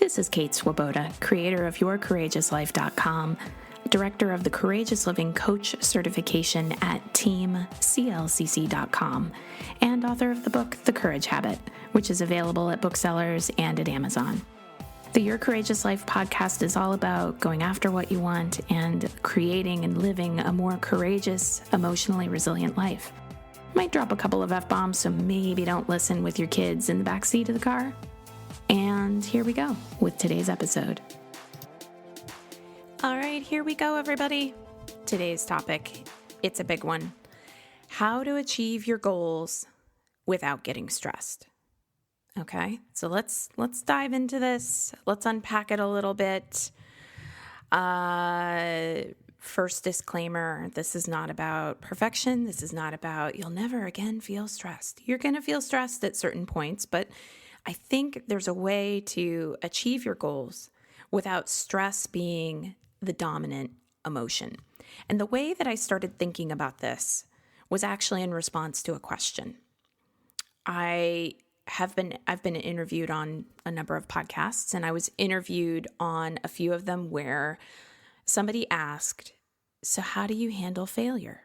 This is Kate Swoboda, creator of YourCourageousLife.com, director of the Courageous Living Coach certification at TeamCLCC.com, and author of the book, The Courage Habit, which is available at booksellers and at Amazon. The Your Courageous Life podcast is all about going after what you want and creating and living a more courageous, emotionally resilient life. Might drop a couple of F-bombs, so maybe don't listen with your kids in the backseat of the car. And here we go with today's episode. All right, here we go, everybody. Today's topic, it's a big one. How to achieve your goals without getting stressed. Okay, so let's dive into this. Let's unpack it a little bit. First disclaimer, this is not about perfection. This is not about you'll never again feel stressed. You're going to feel stressed at certain points, but I think there's a way to achieve your goals without stress being the dominant emotion. And the way that I started thinking about this was actually in response to a question. I've been interviewed on a number of podcasts, and I was interviewed on a few of them where somebody asked, so how do you handle failure?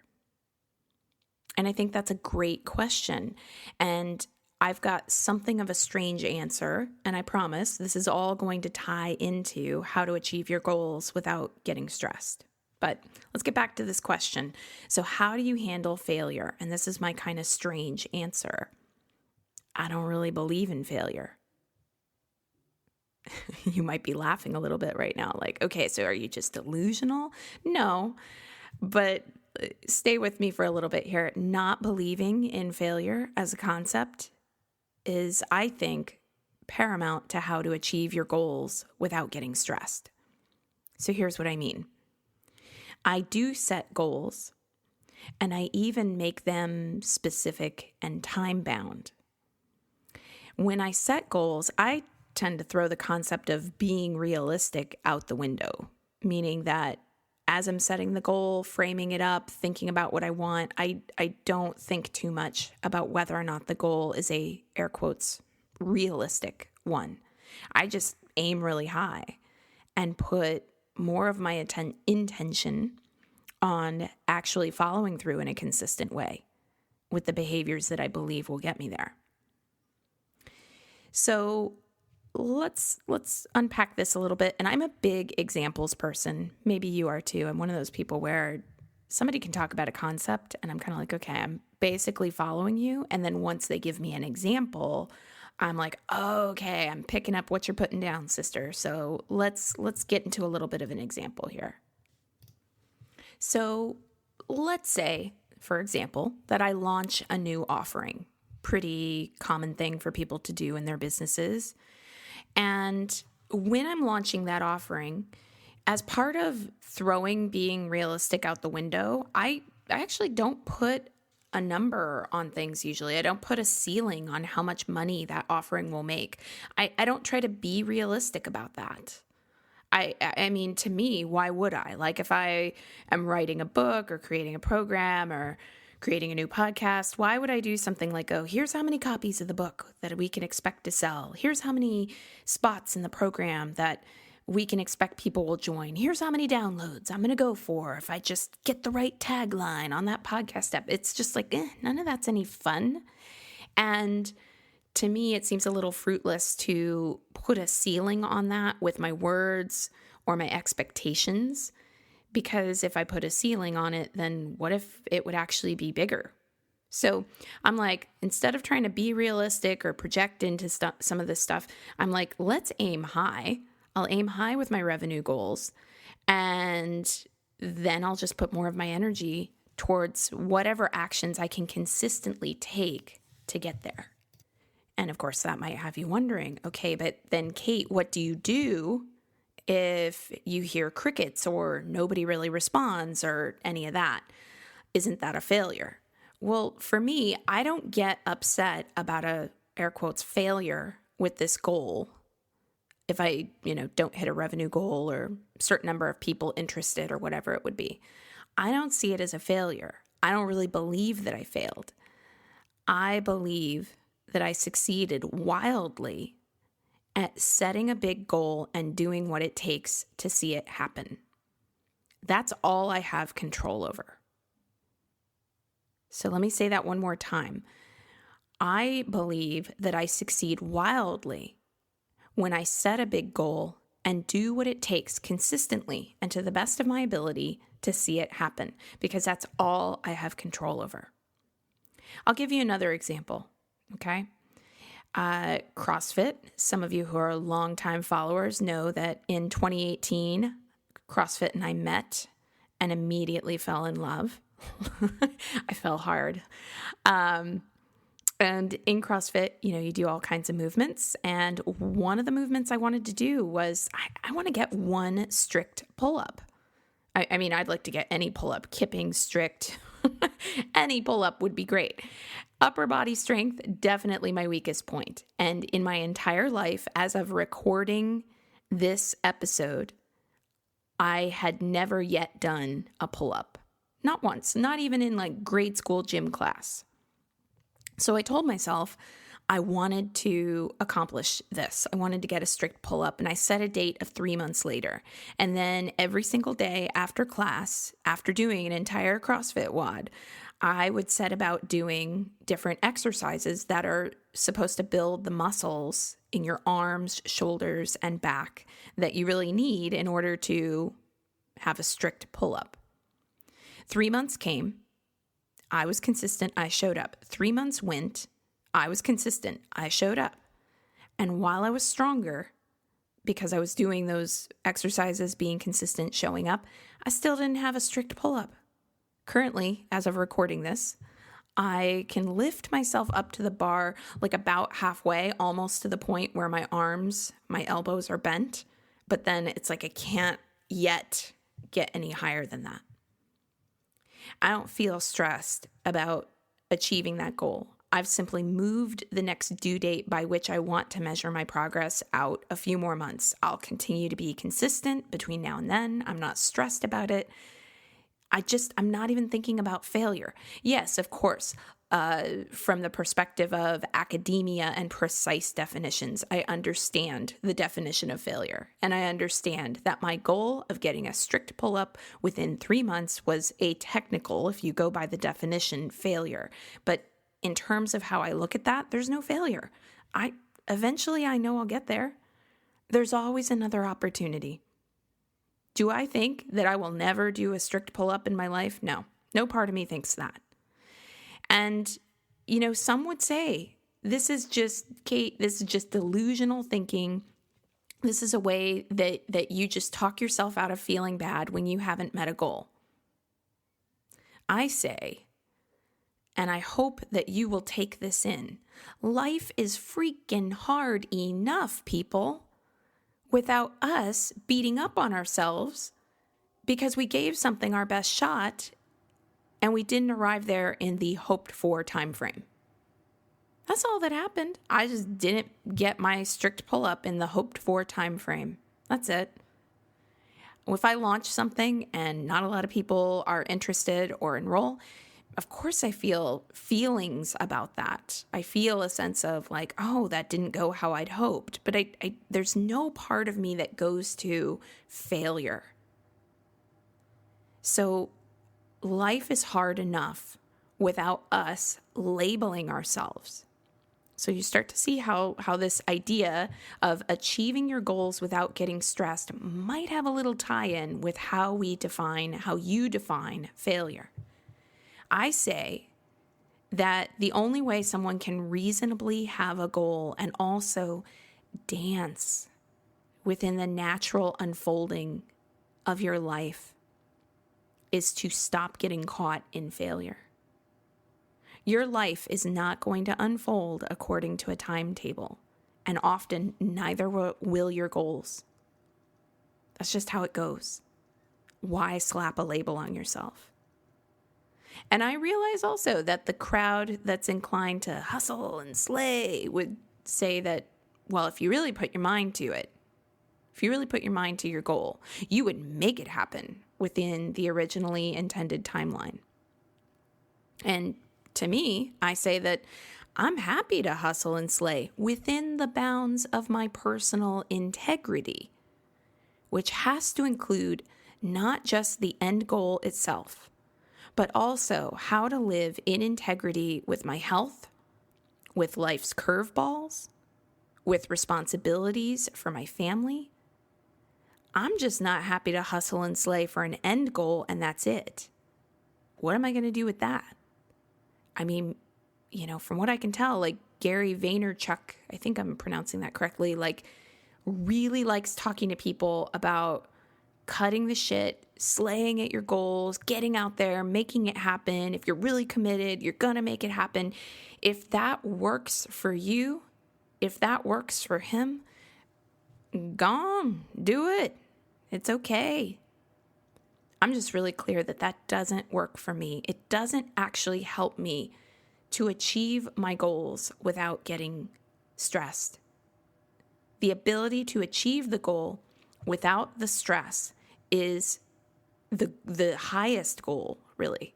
And I think that's a great question. And I've got something of a strange answer, and I promise this is all going to tie into how to achieve your goals without getting stressed. But let's get back to this question. So how do you handle failure? And this is my kind of strange answer. I don't really believe in failure. You might be laughing a little bit right now, like, okay, so are you just delusional? No, but stay with me for a little bit here. Not believing in failure as a concept is, I think, paramount to how to achieve your goals without getting stressed. So here's what I mean. I do set goals, and I even make them specific and time-bound. When I set goals, I tend to throw the concept of being realistic out the window, meaning that as I'm setting the goal, framing it up, thinking about what I want, I don't think too much about whether or not the goal is a, air quotes, realistic one. I just aim really high and put more of my intention on actually following through in a consistent way with the behaviors that I believe will get me there. So let's unpack this a little bit. And I'm a big examples person. Maybe you are too. I'm one of those people where somebody can talk about a concept and I'm kind of like, okay, I'm basically following you. And then once they give me an example, I'm like, oh, okay, I'm picking up what you're putting down, sister. So let's get into a little bit of an example here. So let's say, for example, that I launch a new offering. Pretty common thing for people to do in their businesses. And when I'm launching that offering, as part of throwing being realistic out the window, I actually don't put a number on things usually. I don't put a ceiling on how much money that offering will make. I don't try to be realistic about that. I mean, to me, why would I? Like if I am writing a book or creating a program or creating a new podcast, why would I do something like, oh, here's how many copies of the book that we can expect to sell. Here's how many spots in the program that we can expect people will join. Here's how many downloads I'm going to go for if I just get the right tagline on that podcast app. It's just like, none of that's any fun. And to me, it seems a little fruitless to put a ceiling on that with my words or my expectations. Because if I put a ceiling on it, then what if it would actually be bigger? So I'm like, instead of trying to be realistic or project into some of this stuff, I'm like, let's aim high. I'll aim high with my revenue goals. And then I'll just put more of my energy towards whatever actions I can consistently take to get there. And of course, that might have you wondering, okay, but then Kate, what do you do if you hear crickets or nobody really responds or any of that? Isn't that a failure? Well, for me, I don't get upset about a, air quotes, failure with this goal. If I, don't hit a revenue goal or a certain number of people interested or whatever it would be, I don't see it as a failure. I don't really believe that I failed. I believe that I succeeded wildly at setting a big goal and doing what it takes to see it happen. That's all I have control over. So let me say that one more time. I believe that I succeed wildly when I set a big goal and do what it takes consistently and to the best of my ability to see it happen, because that's all I have control over. I'll give you another example, okay? CrossFit. Some of you who are longtime followers know that in 2018, CrossFit and I met and immediately fell in love. I fell hard. And in CrossFit, you do all kinds of movements. And one of the movements I wanted to do was I want to get one strict pull-up. I mean, I'd like to get any pull-up, kipping, strict, any pull-up would be great. Upper body strength, definitely my weakest point. And in my entire life, as of recording this episode, I had never yet done a pull-up. Not once, not even in like grade school gym class. So I told myself I wanted to accomplish this. I wanted to get a strict pull-up, and I set a date of 3 months later. And then every single day after class, after doing an entire CrossFit WOD, I would set about doing different exercises that are supposed to build the muscles in your arms, shoulders, and back that you really need in order to have a strict pull-up. 3 months came. I was consistent. I showed up. 3 months went. I was consistent. I showed up. And while I was stronger, because I was doing those exercises, being consistent, showing up, I still didn't have a strict pull-up. Currently, as of recording this, I can lift myself up to the bar like about halfway, almost to the point where my arms, my elbows are bent. But then it's like I can't yet get any higher than that. I don't feel stressed about achieving that goal. I've simply moved the next due date by which I want to measure my progress out a few more months. I'll continue to be consistent between now and then. I'm not stressed about it. I'm not even thinking about failure. Yes, of course, from the perspective of academia and precise definitions, I understand the definition of failure. And I understand that my goal of getting a strict pull-up within 3 months was a technical, if you go by the definition, failure. But in terms of how I look at that, there's no failure. Eventually I know I'll get there. There's always another opportunity. Do I think that I will never do a strict pull-up in my life? No. No part of me thinks that. And, some would say, this is just, Kate, this is just delusional thinking. This is a way that you just talk yourself out of feeling bad when you haven't met a goal. I say, and I hope that you will take this in, life is freaking hard enough, people, without us beating up on ourselves because we gave something our best shot and we didn't arrive there in the hoped for time frame. That's all that happened. I just didn't get my strict pull-up in the hoped for time frame. That's it. If I launch something and not a lot of people are interested or enroll, of course I feel feelings about that. I feel a sense of like, oh, that didn't go how I'd hoped. But there's no part of me that goes to failure. So life is hard enough without us labeling ourselves. So you start to see how this idea of achieving your goals without getting stressed might have a little tie-in with how you define failure. I say that the only way someone can reasonably have a goal and also dance within the natural unfolding of your life is to stop getting caught in failure. Your life is not going to unfold according to a timetable, and often neither will your goals. That's just how it goes. Why slap a label on yourself? And I realize also that the crowd that's inclined to hustle and slay would say that, well, if you really put your mind to it, if you really put your mind to your goal, you would make it happen within the originally intended timeline. And to me, I say that I'm happy to hustle and slay within the bounds of my personal integrity, which has to include not just the end goal itself, but also how to live in integrity with my health, with life's curveballs, with responsibilities for my family. I'm just not happy to hustle and slay for an end goal and that's it. What am I going to do with that? I mean, from what I can tell, like Gary Vaynerchuk, I think I'm pronouncing that correctly, like really likes talking to people about cutting the shit, slaying at your goals, getting out there, making it happen. If you're really committed, you're going to make it happen. If that works for you, if that works for him, go on, do it. It's okay. I'm just really clear that that doesn't work for me. It doesn't actually help me to achieve my goals without getting stressed. The ability to achieve the goal without the stress is the highest goal, really.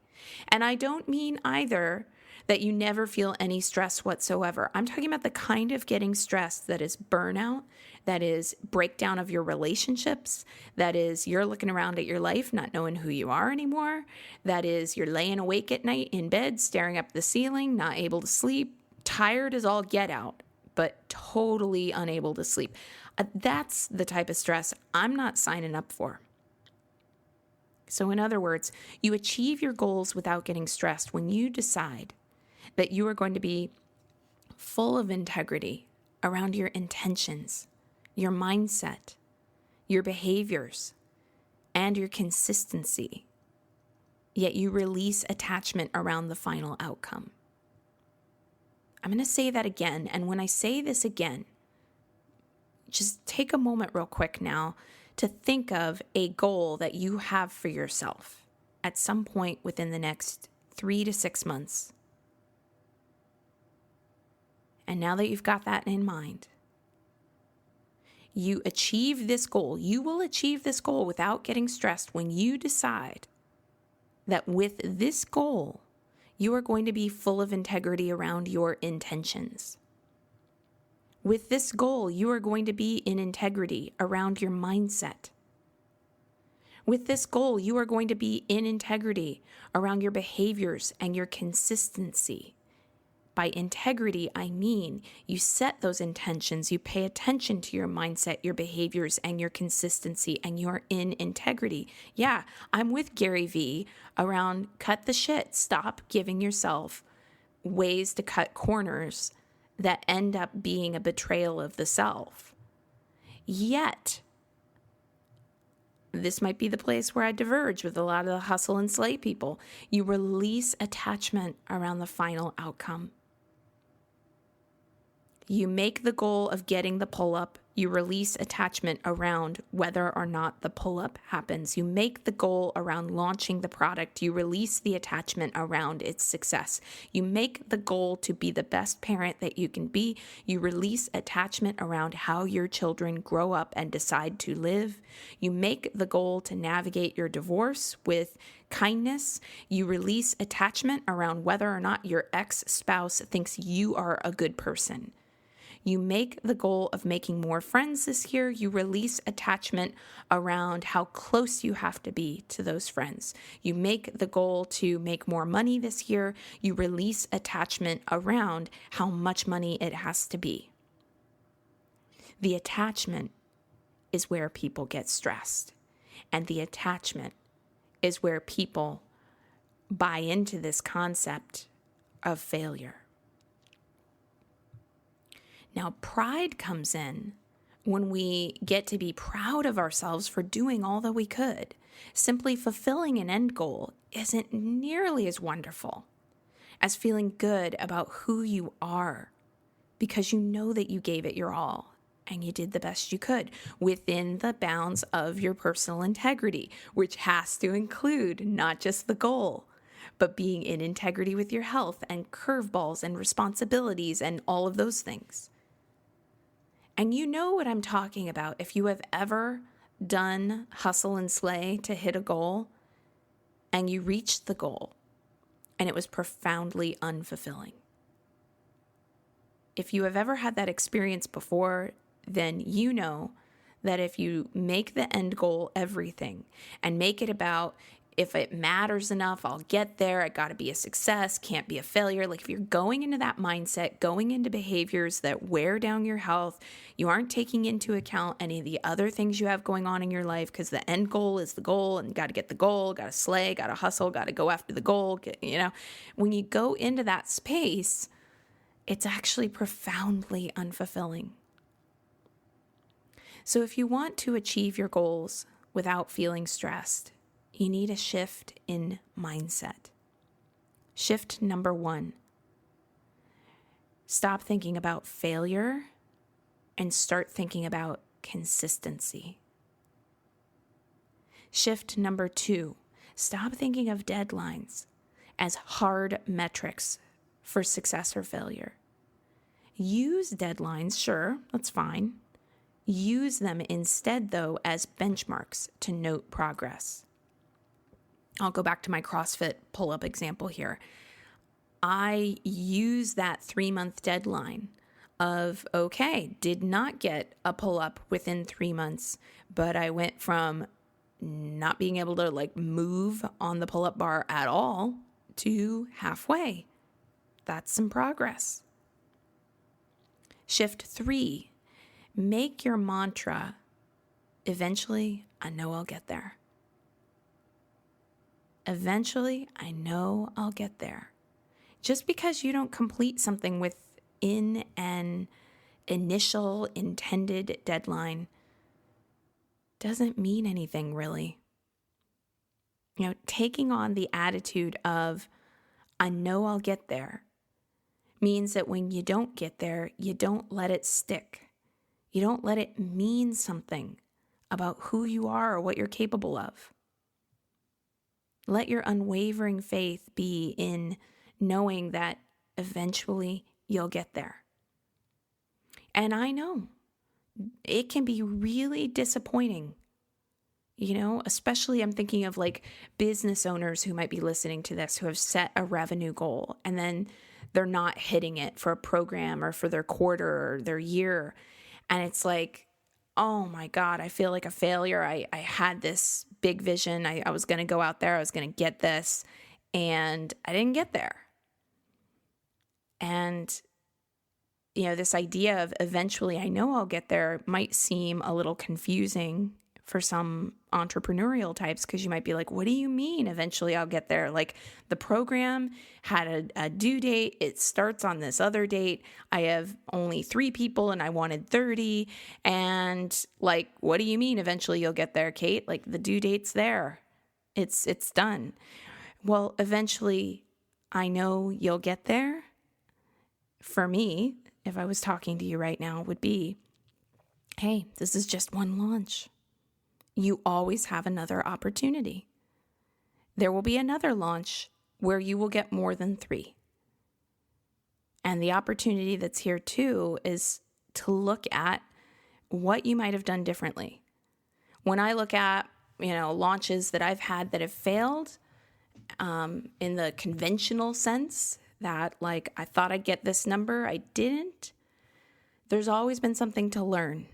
And I don't mean either that you never feel any stress whatsoever. I'm talking about the kind of getting stressed that is burnout, that is breakdown of your relationships, that is you're looking around at your life not knowing who you are anymore, that is you're laying awake at night in bed staring up at the ceiling, not able to sleep, tired as all get out, but totally unable to sleep. That's the type of stress I'm not signing up for. So in other words, you achieve your goals without getting stressed when you decide that you are going to be full of integrity around your intentions, your mindset, your behaviors, and your consistency, yet you release attachment around the final outcome. I'm going to say that again, and when I say this again, just take a moment real quick now to think of a goal that you have for yourself at some point within the next 3 to 6 months. And now that you've got that in mind, you achieve this goal. You will achieve this goal without getting stressed when you decide that with this goal, you are going to be full of integrity around your intentions. With this goal, you are going to be in integrity around your mindset. With this goal, you are going to be in integrity around your behaviors and your consistency. By integrity, I mean you set those intentions, you pay attention to your mindset, your behaviors, and your consistency, and you're in integrity. Yeah, I'm with Gary V around cut the shit. Stop giving yourself ways to cut corners that end up being a betrayal of the self. Yet, this might be the place where I diverge with a lot of the hustle and slay people. You release attachment around the final outcome. You make the goal of getting the pull-up. You release attachment around whether or not the pull-up happens. You make the goal around launching the product. You release the attachment around its success. You make the goal to be the best parent that you can be. You release attachment around how your children grow up and decide to live. You make the goal to navigate your divorce with kindness. You release attachment around whether or not your ex-spouse thinks you are a good person. You make the goal of making more friends this year. You release attachment around how close you have to be to those friends. You make the goal to make more money this year. You release attachment around how much money it has to be. The attachment is where people get stressed. And the attachment is where people buy into this concept of failure. Now, pride comes in when we get to be proud of ourselves for doing all that we could. Simply fulfilling an end goal isn't nearly as wonderful as feeling good about who you are because you know that you gave it your all and you did the best you could within the bounds of your personal integrity, which has to include not just the goal, but being in integrity with your health and curveballs and responsibilities and all of those things. And you know what I'm talking about if you have ever done hustle and slay to hit a goal and you reached the goal and it was profoundly unfulfilling. if you have ever had that experience before, then you know that if you make the end goal everything and make it about, if it matters enough, I'll get there. I got to be a success, can't be a failure. Like if you're going into that mindset, going into behaviors that wear down your health, you aren't taking into account any of the other things you have going on in your life, because the end goal is the goal and got to get the goal, got to slay, got to hustle, got to go after the goal. When you go into that space, it's actually profoundly unfulfilling. So if you want to achieve your goals without feeling stressed, you need a shift in mindset. Shift number 1. Stop thinking about failure and start thinking about consistency. Shift number 2. Stop thinking of deadlines as hard metrics for success or failure. Use deadlines, sure, that's fine. Use them instead, though, as benchmarks to note progress. I'll go back to my CrossFit pull-up example here. I use that 3-month deadline of, okay, did not get a pull-up within 3 months, but I went from not being able to move on the pull-up bar at all to halfway. That's some progress. Shift 3, make your mantra, eventually, I know I'll get there. Eventually, I know I'll get there. Just because you don't complete something within an initial intended deadline doesn't mean anything, really. Taking on the attitude of, I know I'll get there, means that when you don't get there, you don't let it stick. You don't let it mean something about who you are or what you're capable of. Let your unwavering faith be in knowing that eventually you'll get there. And I know it can be really disappointing, especially I'm thinking of business owners who might be listening to this, who have set a revenue goal and then they're not hitting it for a program or for their quarter or their year. And it's like, oh my God, I feel like a failure. I had this big vision. I was going to go out there. I was going to get this, and I didn't get there. And, this idea of eventually I know I'll get there might seem a little confusing for some entrepreneurial types, because you might be like, what do you mean eventually I'll get there? The program had a due date. It starts on this other date. I have only 3 people and I wanted 30. And what do you mean eventually you'll get there, Kate? The due date's there. It's done. Well, eventually I know you'll get there. For me, if I was talking to you right now, would be, hey, this is just one launch. You always have another opportunity. There will be another launch where you will get more than 3. And the opportunity that's here too is to look at what you might have done differently. When I look at, launches that I've had that have failed, in the conventional sense that I thought I'd get this number, I didn't. There's always been something to learn.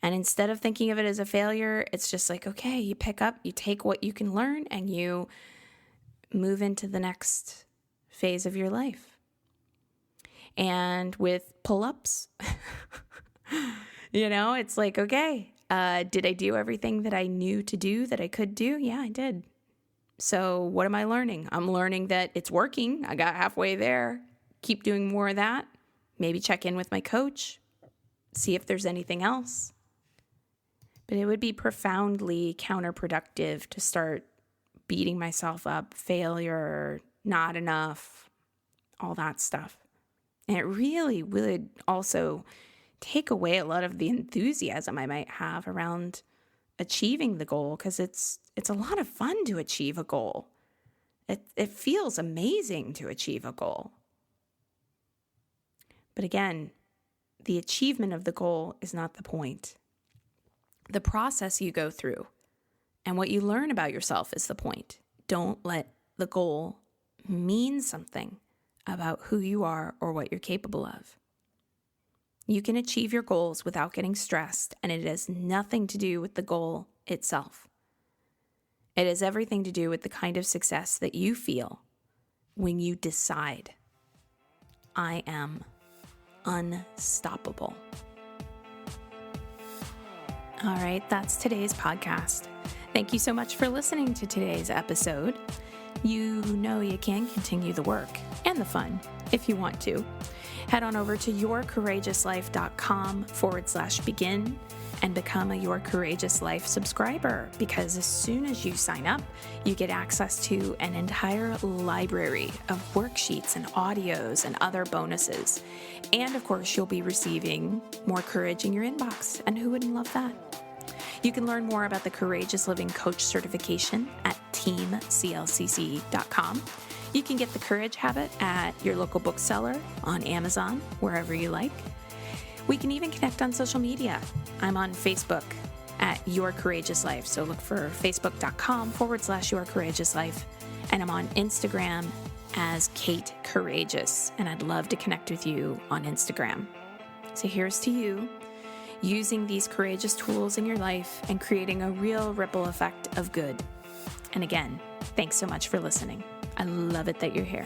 And instead of thinking of it as a failure, it's just okay, you pick up, you take what you can learn, and you move into the next phase of your life. And with pull-ups, it's okay, did I do everything that I knew to do, that I could do? Yeah, I did. So what am I learning? I'm learning that it's working. I got halfway there. Keep doing more of that. Maybe check in with my coach, see if there's anything else. But it would be profoundly counterproductive to start beating myself up, failure, not enough, all that stuff. And it really would also take away a lot of the enthusiasm I might have around achieving the goal, because it's a lot of fun to achieve a goal. It feels amazing to achieve a goal. But again, the achievement of the goal is not the point. The process you go through and what you learn about yourself is the point. Don't let the goal mean something about who you are or what you're capable of. You can achieve your goals without getting stressed, and it has nothing to do with the goal itself. It has everything to do with the kind of success that you feel when you decide, I am unstoppable. All right, that's today's podcast. Thank you so much for listening to today's episode. You know you can continue the work and the fun if you want to. Head on over to yourcourageouslife.com/begin and become a Your Courageous Life subscriber, because as soon as you sign up, you get access to an entire library of worksheets and audios and other bonuses. And of course, you'll be receiving more courage in your inbox. And who wouldn't love that? You can learn more about the Courageous Living Coach certification at teamclcc.com. You can get the Courage Habit at your local bookseller, on Amazon, wherever you like. We can even connect on social media. I'm on Facebook at Your Courageous Life. So look for facebook.com/Your Courageous Life. And I'm on Instagram as Kate Courageous. And I'd love to connect with you on Instagram. So here's to you, using these courageous tools in your life and creating a real ripple effect of good. And again, thanks so much for listening. I love it that you're here.